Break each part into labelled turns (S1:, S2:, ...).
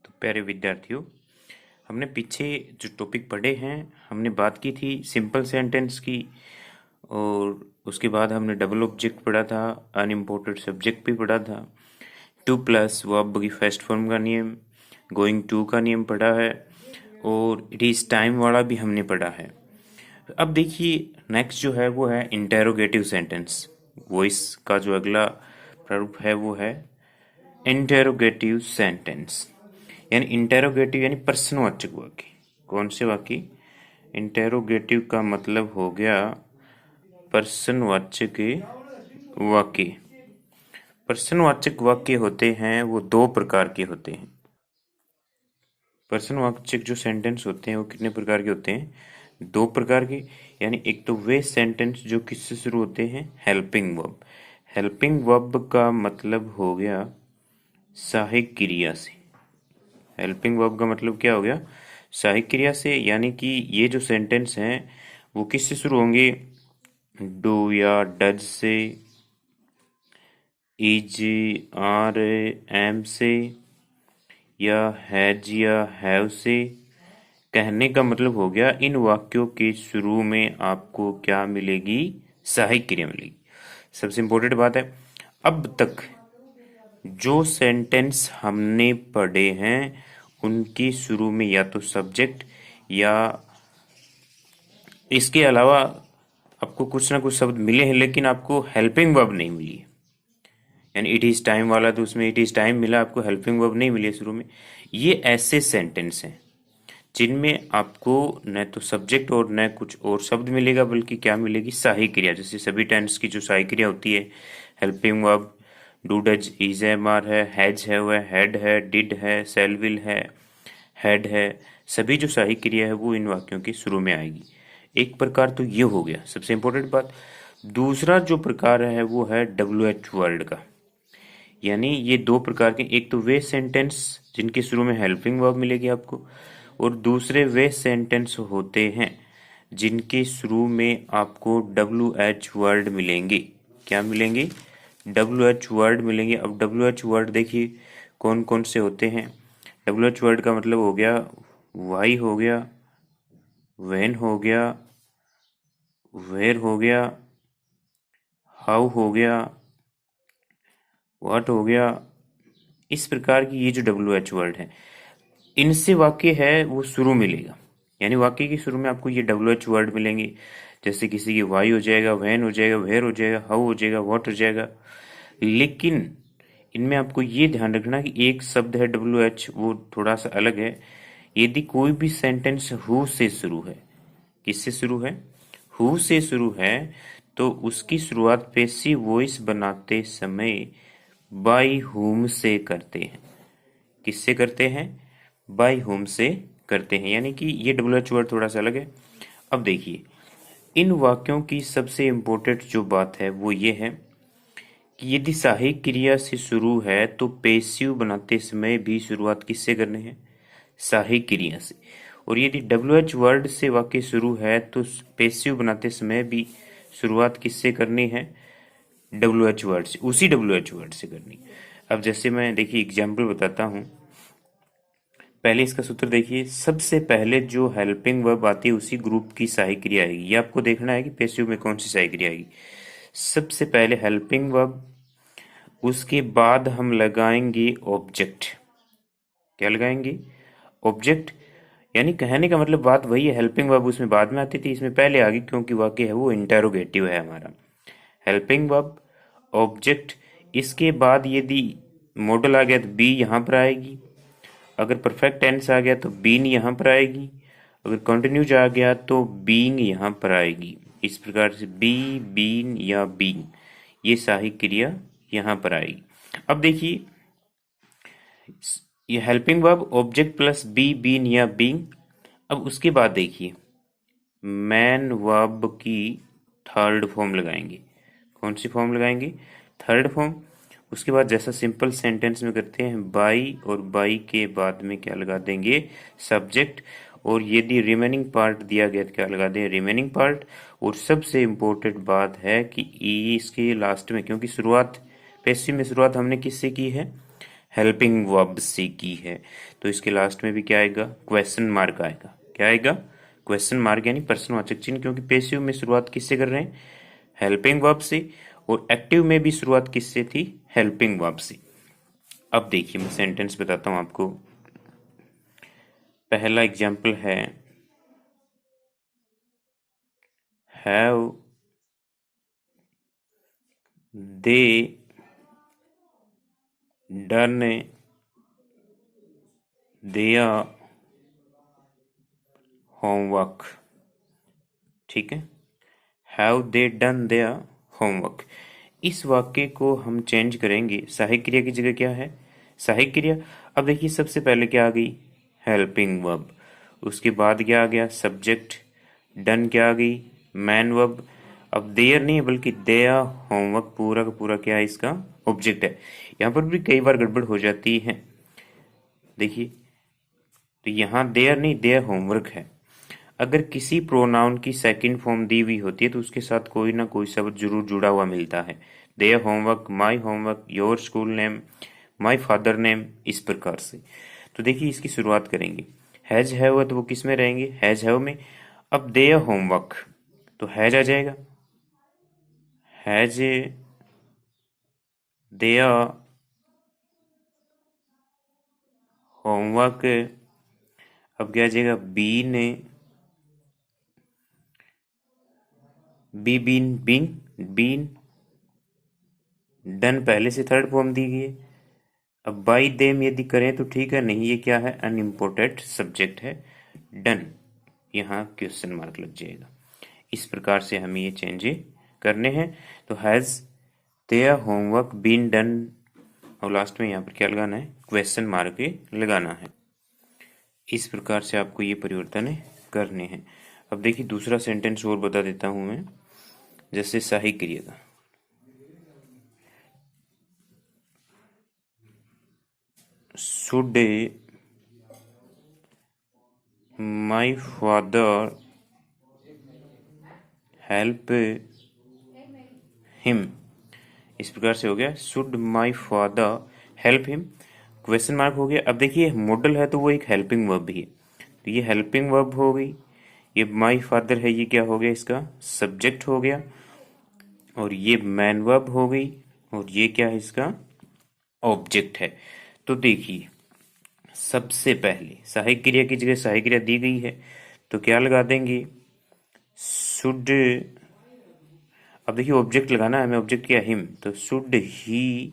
S1: तो प्यारे विद्यार्थियों, हमने पीछे जो टॉपिक पढ़े हैं, हमने बात की थी सिंपल सेंटेंस की, और उसके बाद हमने डबल ऑब्जेक्ट पढ़ा था, अनइम्पोर्टेड सब्जेक्ट भी पढ़ा था, टू प्लस वर्ब की फर्स्ट फॉर्म का नियम, गोइंग टू का नियम पढ़ा है, और इट इज़ टाइम वाला भी हमने पढ़ा है। अब देखिए नेक्स्ट जो है वो है इंटेरोगेटिव सेंटेंस। वॉइस का जो अगला प्रारूप है वो है इंटेरोगेटिव सेंटेंस, यानी इंटेरोगेटिव यानी प्रश्नवाचक वाक्य। कौन से वाक्य? इंटेरोगेटिव का मतलब हो गया प्रश्नवाचक वाक्य। प्रश्नवाचक वाक्य होते हैं वो दो प्रकार के होते हैं। प्रश्नवाचक जो सेंटेंस होते हैं वो कितने प्रकार के होते हैं? दो प्रकार के। यानी एक तो वे सेंटेंस जो किससे शुरू होते हैं? Helping verb. हेल्पिंग वर्ब का मतलब हो गया सहायक क्रिया से। हेल्पिंग वर्ब का मतलब क्या हो गया? सहायक क्रिया से। यानी कि ये जो सेंटेंस हैं वो किससे शुरू होंगे? डू या डज से, इज, आर, एम से, या हैज या हैव से। कहने का मतलब हो गया इन वाक्यों के शुरू में आपको क्या मिलेगी? सहायक क्रिया मिलेगी। सबसे इंपॉर्टेंट बात है, अब तक जो सेंटेंस हमने पढ़े हैं उनके शुरू में या तो सब्जेक्ट या इसके अलावा आपको कुछ ना कुछ शब्द मिले हैं, लेकिन आपको हेल्पिंग वर्ब नहीं मिली है। यानी इट इज टाइम वाला तो उसमें इट इज टाइम मिला, आपको हेल्पिंग वर्ब नहीं मिली है शुरू में। ये ऐसे सेंटेंस हैं जिनमें आपको न तो सब्जेक्ट और न कुछ और शब्द मिलेगा, बल्कि क्या मिलेगी? सहायक क्रिया। जैसे सभी टेंस की जो सहायक क्रिया होती है, helping verb, do does is am are है, हैज है, वह हैड है, डिड है, सेल विल है, हैड है। सभी जो सहायक क्रिया है वो इन वाक्यों के शुरू में आएगी। एक प्रकार तो ये हो गया सबसे इंपॉर्टेंट बात। दूसरा जो प्रकार है वो है डब्ल्यू एच वर्ड का। यानी ये दो प्रकार के, एक तो वे सेंटेंस जिनके शुरू में हेल्पिंग वर्ब मिलेगी आपको, और दूसरे वे सेंटेंस होते हैं जिनके शुरू में आपको डब्ल्यू एच वर्ड मिलेंगे। क्या मिलेंगे? डब्ल्यू एच वर्ड मिलेंगे। अब डब्ल्यू एच वर्ड देखिए कौन कौन से होते हैं। डब्ल्यू एच वर्ड का मतलब हो गया वाई हो गया, व्हेन हो गया, वेयर हो गया, हाउ हो गया, व्हाट हो गया। इस प्रकार की ये जो डब्ल्यू एच वर्ड है, इनसे वाक्य है वो शुरू मिलेगा। यानी वाक्य के शुरू में आपको ये डब्ल्यू एच वर्ड मिलेंगे। जैसे किसी की वाई हो जाएगा, वैन हो जाएगा, वेयर हो जाएगा, हाउ हो जाएगा, व्हाट हो जाएगा। लेकिन इनमें आपको ये ध्यान रखना कि एक शब्द है डब्ल्यू एच, वो थोड़ा सा अलग है। यदि कोई भी सेंटेंस हु से शुरू है, किससे शुरू है? हु से शुरू है, तो उसकी शुरुआत पैसिव वॉइस बनाते समय बाय हुम से करते हैं। किससे करते हैं? बाय होम से करते हैं। यानी कि ये डब्ल्यू एच वर्ड थोड़ा सा अलग है। अब देखिए इन वाक्यों की सबसे इम्पोर्टेंट जो बात है वो ये है कि यदि सहायक क्रिया से शुरू है तो पेसिव बनाते समय भी शुरुआत किससे करने हैं? सहायक क्रिया से। और यदि डब्ल्यू एच वर्ड से वाक्य शुरू है तो पेसिव बनाते समय भी शुरुआत किससे करनी है? डब्ल्यू एच वर्ड से, उसी डब्ल्यू एच वर्ड से करनी। अब जैसे मैं देखिए एग्जाम्पल बताता हूँ। पहले इसका सूत्र देखिए, सबसे पहले जो हेल्पिंग वर्ब आती है उसी ग्रुप की सहायक क्रिया आएगी। ये आपको देखना है कि पैसिव में कौन सी सहायक क्रिया आएगी। सबसे पहले हेल्पिंग वर्ब, उसके बाद हम लगाएंगे ऑब्जेक्ट। क्या लगाएंगे? ऑब्जेक्ट। यानी कहने का मतलब बात वही है, हेल्पिंग वर्ब उसमें बाद में आती थी, इसमें पहले आ गई क्योंकि वाक्य है वो इंटेरोगेटिव है हमारा। हेल्पिंग वर्ब, ऑब्जेक्ट, इसके बाद यदि मॉडल आ गया तो बी यहाँ पर आएगी। अगर परफेक्ट टेंस आ गया तो बीन यहाँ पर आएगी। अगर कंटिन्यूज आ गया तो बीइंग यहाँ पर आएगी। इस प्रकार से बी, बीन या बीइंग, ये सहायक क्रिया यहाँ पर आएगी। अब देखिए ये helping verb, object plus be, been या बीइंग। अब उसके बाद देखिए मैन वर्ब की थर्ड फॉर्म लगाएंगे। कौन सी फॉर्म लगाएंगे? Third form. उसके बाद जैसा सिंपल सेंटेंस में करते हैं बाई, और बाई के बाद में क्या लगा देंगे? सब्जेक्ट। और यदि रिमेनिंग पार्ट दिया गया तो क्या लगा दें? Remaining part. और सबसे इम्पोर्टेंट बात है कि इसके लास्ट में, क्योंकि शुरुआत पैसिव में शुरुआत हमने किससे की है? हेल्पिंग वर्ब से की है, तो इसके लास्ट में भी क्या आएगा, क्वेश्चन मार्क आएगा। क्या आएगा, क्वेश्चन मार्क, यानी प्रश्नवाचक चिन्ह, क्योंकि पैसिव में शुरुआत किससे कर रहे हैं, हेल्पिंग वर्ब से, और एक्टिव में भी शुरुआत किससे थी, हेल्पिंग वर्ब से। अब देखिए मैं सेंटेंस बताता हूं आपको। पहला एग्जाम्पल है, have they done their homework. ठीक है, have they done their homework. इस वाक्य को हम चेंज करेंगे, सहायक क्रिया की जगह क्या है, सहायक क्रिया। अब देखिए सबसे पहले क्या आ गई, हेल्पिंग वर्ब, उसके बाद क्या आ गया, सब्जेक्ट, डन क्या आ गई, मैन वर्ब। अब देयर नहीं है बल्कि देयर होमवर्क, पूरा का पूरा क्या है, इसका ऑब्जेक्ट है। यहाँ पर भी कई बार गड़बड़ हो जाती है, देखिए, तो यहाँ देयर नहीं, देयर होमवर्क है। अगर किसी प्रोनाउन की सेकंड फॉर्म दी हुई होती है तो उसके साथ कोई ना कोई शब्द जरूर जुड़ा हुआ मिलता है, their homework, my homework, your school name, my father name, इस प्रकार से। तो देखिए इसकी शुरुआत करेंगे, हैज हैव है तो वो किस में रहेंगे, हैज हैव में। अब देयर होमवर्क, तो हैज आ जाएगा, हैज देयर होमवर्क। अब क्या आ जाएगा, been, be been been been, done पहले से थर्ड फॉर्म दी गई है। अब बाई देम यदि करें तो ठीक है, नहीं ये क्या है, अनइम्पोर्टेंट सब्जेक्ट है, डन, यहाँ क्वेश्चन मार्क लग जाएगा। इस प्रकार से हमें ये चेंजेस करने हैं। तो has there homework been done, और लास्ट में यहाँ पर क्या लगाना है, क्वेश्चन मार्क लगाना है। इस प्रकार से आपको ये परिवर्तन करने हैं। अब देखिए दूसरा सेंटेंस और बता देता हूं मैं, जैसे सहायक क्रिया का, should my father help him. इस प्रकार से हो गया, should my father help him, question mark हो गया। अब देखिए मॉडल है तो वो एक हेल्पिंग वर्ब भी है, तो ये हेल्पिंग वर्ब हो गई, ये माई फादर है, ये क्या हो गया, इसका सब्जेक्ट हो गया, और ये मैन वर्ब हो गई, और ये क्या है, इसका ऑब्जेक्ट है। तो देखिए सबसे पहले सहायक क्रिया की जगह सहायक क्रिया दी गई है तो क्या लगा देंगे, शुड। अब देखिए ऑब्जेक्ट लगाना है हमें, ऑब्जेक्ट क्या, हिम, तो शुड ही,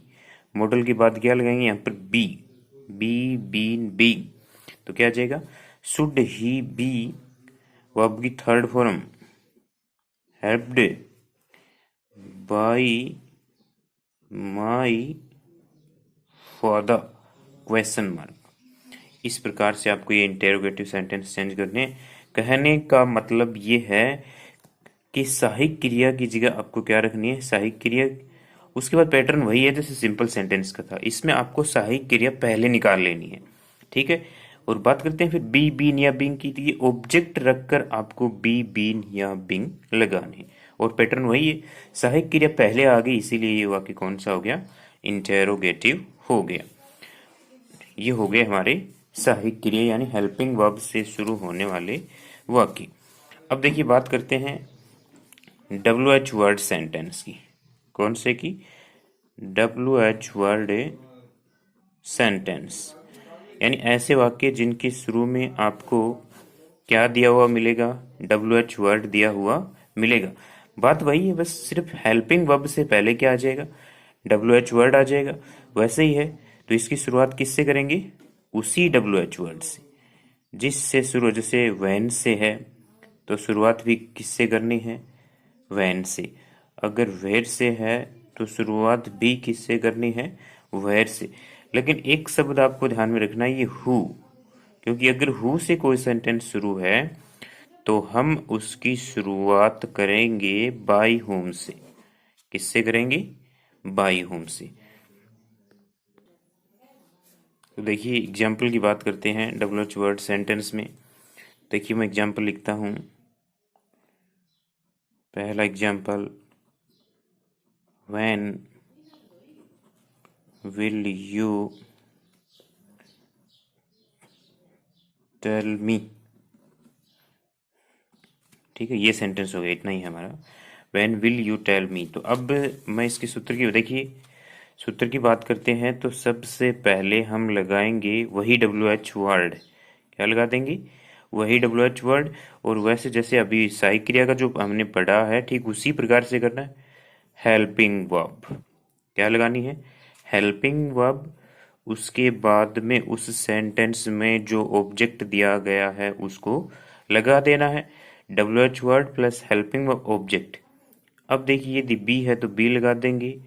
S1: मॉडल के बाद क्या लगाएंगे, यहाँ पर बी, बी बीन बी, तो क्या आ जाएगा, शुड ही बी, वर्ब की third form, helped by my father, question mark. इस प्रकार से आपको ये इंटेरोगेटिव सेंटेंस चेंज करने। कहने का मतलब ये है कि सहायक क्रिया की जगह आपको क्या रखनी है, सहायक क्रिया, उसके बाद पैटर्न वही है जैसे सिंपल सेंटेंस का था, इसमें आपको सहायक क्रिया पहले निकाल लेनी है, ठीक है। और बात करते हैं फिर बी बीन या बिंग की, तो ये ऑब्जेक्ट रखकर आपको बी बीन या बिंग लगाने, और पैटर्न वही है, सहायक क्रिया पहले आ गई इसीलिए ये वाक्य कौन सा हो गया, इंटेरोगेटिव हो गया। ये हो गए हमारे सहायक क्रिया यानी हेल्पिंग वर्ब से शुरू होने वाले वाक्य। अब देखिए बात करते हैं WH वर्ड सेंटेंस की, कौन से की, WH वर्ड सेंटेंस, यानी ऐसे वाक्य जिनके शुरू में आपको क्या दिया हुआ मिलेगा, WH वर्ड दिया हुआ मिलेगा। बात वही है, बस सिर्फ हेल्पिंग वर्ब से पहले क्या आ जाएगा, WH वर्ड आ जाएगा, वैसे ही है। तो इसकी शुरुआत किससे करेंगे, उसी WH वर्ड से जिससे शुरू, जैसे वैन से है तो शुरुआत भी किससे करनी है, वैन से। अगर वेर से है तो शुरुआत भी किससे करनी है, वेर से। लेकिन एक शब्द आपको ध्यान में रखना है, ये हु, क्योंकि अगर हु से कोई सेंटेंस शुरू है तो हम उसकी शुरुआत करेंगे बाई होम से, किससे करेंगे, बाई होम से। तो देखिए एग्जाम्पल की बात करते हैं WH वर्ड सेंटेंस में। देखिए मैं एग्जाम्पल लिखता हूं, पहला example, when will you tell me, ठीक है, ये सेंटेंस हो गया, इतना ही है हमारा। When will you tell me. तो अब मैं इसके सूत्र की, देखिए सूत्र की बात करते हैं तो सबसे पहले हम लगाएंगे वही WH वर्ड। क्या लगा देंगे? वही WH वर्ड। और वैसे जैसे अभी सहायक क्रिया का जो हमने पढ़ा है ठीक उसी प्रकार से करना है। हेल्पिंग वर्ब क्या लगानी है? Helping verb. उसके बाद में उस सेंटेंस में जो ऑब्जेक्ट दिया गया है उसको लगा देना है। WH word plus helping verb object. अब देखिए यदि बी है तो बी लगा देंगे,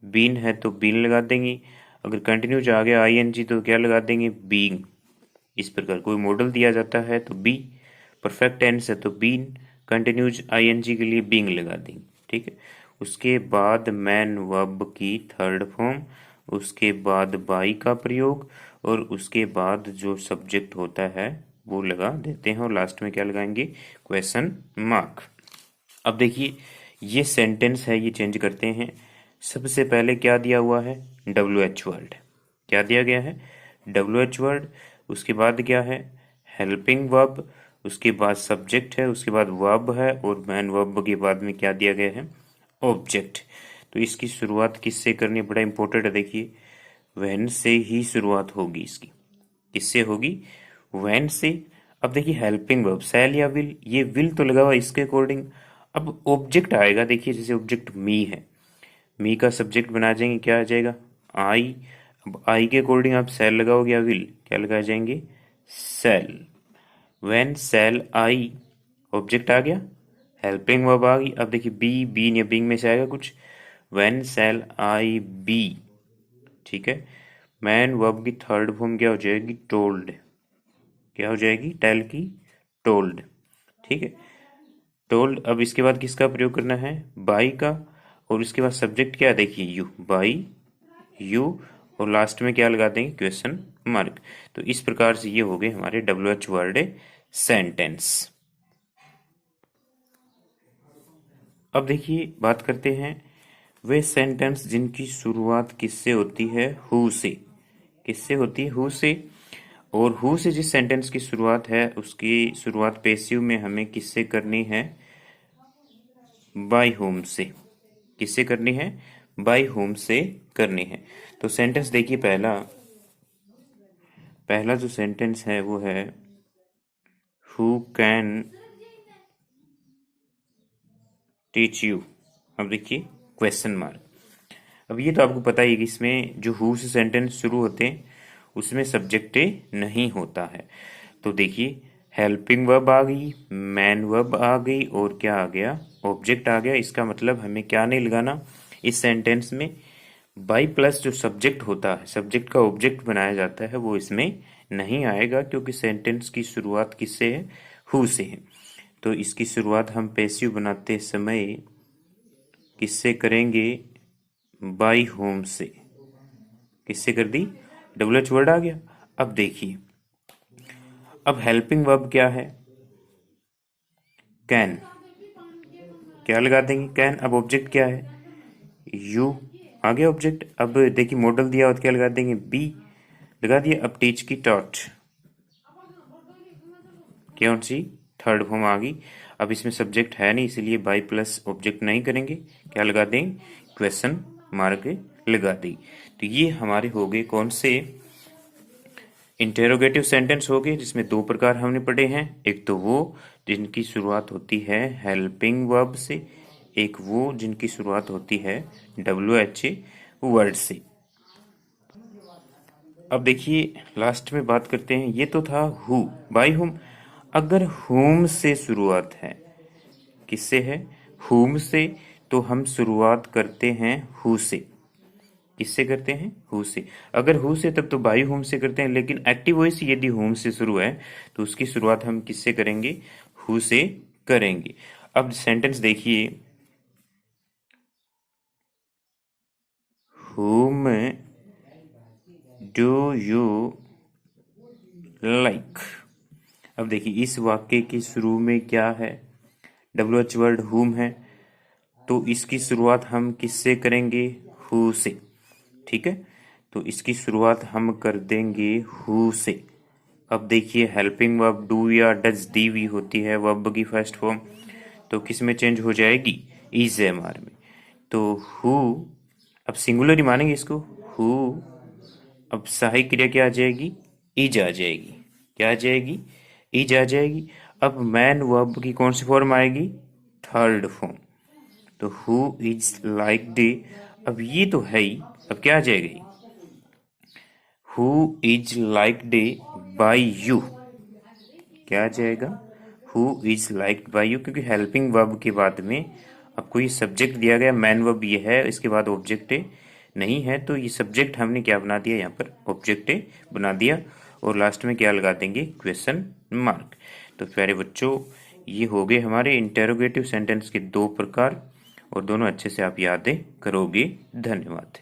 S1: बीन है तो बीन लगा देंगे, अगर कंटिन्यूज आ गया ING तो क्या लगा देंगे? बीइंग। इस प्रकार कोई मॉडल दिया जाता है तो बी, परफेक्ट टेंस है तो बीन, कंटिन्यूज ING के लिए बीइंग लगा देंगे, ठीक है। उसके बाद मैन वर्ब की थर्ड फॉर्म, उसके बाद बाई का प्रयोग, और उसके बाद जो सब्जेक्ट होता है वो लगा देते हैं, और लास्ट में क्या लगाएंगे? Question mark. अब देखिए ये सेंटेंस है, ये चेंज करते हैं। सबसे पहले क्या दिया हुआ है? WH word. क्या दिया गया है? WH word. उसके बाद क्या है? Helping verb. उसके बाद सब्जेक्ट है, उसके बाद वर्ब है, और मैन वर्ब के बाद में क्या दिया गया है? ऑब्जेक्ट। तो इसकी शुरुआत किससे करनी, बड़ा इंपॉर्टेंट है, देखिए व्हेन से ही शुरुआत होगी इसकी। किससे होगी? व्हेन से। अब देखिए हेल्पिंग वर्ब शैल या विल, ये विल तो लगा हुआ इसके अकॉर्डिंग। अब ऑब्जेक्ट आएगा, देखिए जैसे ऑब्जेक्ट मी है, मी का सब्जेक्ट बना जाएंगे, क्या आ जाएगा? आई। अब आई के अकॉर्डिंग आप सेल लगाओगे या विल, क्या लगाए जाएंगे? Shall. When shall I, object आ गया, हेल्पिंग वर्ब आ गई। अब देखिए बी, बीन या बीइंग में से आएगा कुछ। व्हेन सेल आई बी, ठीक है। मैन वर्ब की थर्ड फॉर्म क्या हो जाएगी? टोल्ड। क्या हो जाएगी? टेल की टोल्ड, ठीक है। टोल्ड। अब इसके बाद किसका प्रयोग करना है? बाई का। और इसके बाद सब्जेक्ट क्या है? देखिए यू, बाई यू, और लास्ट में क्या लगा देंगे? Question mark. तो इस प्रकार से ये हो गए हमारे WH वर्ड सेंटेंस। अब देखिए बात करते हैं वे सेंटेंस जिनकी शुरुआत किससे होती है? हु से। किससे होती है? हु से। और हु से जिस सेंटेंस की शुरुआत है उसकी शुरुआत पैसिव में हमें किससे करनी है? बाय होम से। किससे करनी है? बाय होम से करनी है। तो सेंटेंस देखिए पहला, पहला जो सेंटेंस है वो है हु कैन टीच यू। अब देखिए क्वेश्चन मार्क। अब ये तो आपको पता ही है कि इसमें जो हु से सेंटेंस शुरू होते हैं उसमें सब्जेक्ट नहीं होता है। तो देखिए हेल्पिंग वर्ब आ गई, मैन वर्ब आ गई, और क्या आ गया? ऑब्जेक्ट आ गया। इसका मतलब हमें क्या नहीं लगाना इस सेंटेंस में? बाई प्लस जो सब्जेक्ट होता है, सब्जेक्ट का ऑब्जेक्ट बनाया जाता है, वो इसमें नहीं आएगा, क्योंकि सेंटेंस की शुरुआत किससे है? हु से है। तो इसकी शुरुआत हम पैसिव बनाते समय किससे करेंगे? बाई होम से। किससे कर दी? WH वर्ड आ गया। अब देखिए अब हेल्पिंग वर्ब क्या है? कैन। क्या लगा देंगे? कैन। अब ऑब्जेक्ट क्या है? यू। आ गया ऑब्जेक्ट। अब देखिए मॉडल दिया हो तो क्या लगा देंगे? बी लगा दिया। अब टीच की टॉट, कौन सी? थर्ड फॉर्म आ गई। अब इसमें सब्जेक्ट है नहीं इसलिए बाई प्लस ऑब्जेक्ट नहीं करेंगे, क्या लगा देंगे? क्वेश्चन मार्क लगा दी। तो ये हमारे हो गए कौन से? इंटेरोगेटिव सेंटेंस हो गए, जिसमें दो प्रकार हमने पढ़े हैं। एक तो वो जिनकी शुरुआत होती है हेल्पिंग वर्ब से, एक वो जिनकी शुरुआत होती है WH वर्ड से। अब देखिए लास्ट में बात करते हैं, ये तो था हु, बाई हुम। अगर हुम से शुरुआत है, किससे है? हुम से। तो हम शुरुआत करते हैं हु से। किससे करते हैं? हु से। अगर हु से तब तो बाई हुम से करते हैं, लेकिन एक्टिव वॉइस यदि हुम से शुरू है तो उसकी शुरुआत हम किससे करेंगे? हु से करेंगे। अब सेंटेंस देखिए, हुम डू यू लाइक। अब देखिए इस वाक्य के शुरू में क्या है? WH वर्ड हुम है, तो इसकी शुरुआत हम किससे करेंगे? हु से, ठीक है। तो इसकी शुरुआत हम कर देंगे हु से। अब देखिए हेल्पिंग वर्ब डू या डज डी वी होती है वर्ब की फर्स्ट फॉर्म, तो किस में चेंज हो जाएगी, इज एम आर में। तो हु, अब सिंगुलर ही मानेंगे इसको, हु। अब सहायक क्रिया क्या आ जाएगी, इज आ जाएगी। क्या आ जाएगी, इज आ जाएगी। अब मैन वर्ब की कौन सी फॉर्म आएगी, थर्ड फॉर्म। तो हु इज लाइक डे, अब ये तो है ही, अब क्या आ जाएगा, who is like day by you. क्या आ जाएगा, who is like by you, क्योंकि हेल्पिंग वर्ब के बाद में आपको ये सब्जेक्ट दिया गया, मैन वर्ब ये है, इसके बाद ऑब्जेक्ट नहीं है, तो ये सब्जेक्ट हमने क्या बना दिया, यहाँ पर ऑब्जेक्ट बना दिया, और लास्ट में क्या लगा देंगे, क्वेश्चन मार्क। तो प्यारे बच्चों, ये हो गए हमारे इंटेरोगेटिव सेंटेंस के दो प्रकार, और दोनों अच्छे से आप यादें करोगे। धन्यवाद।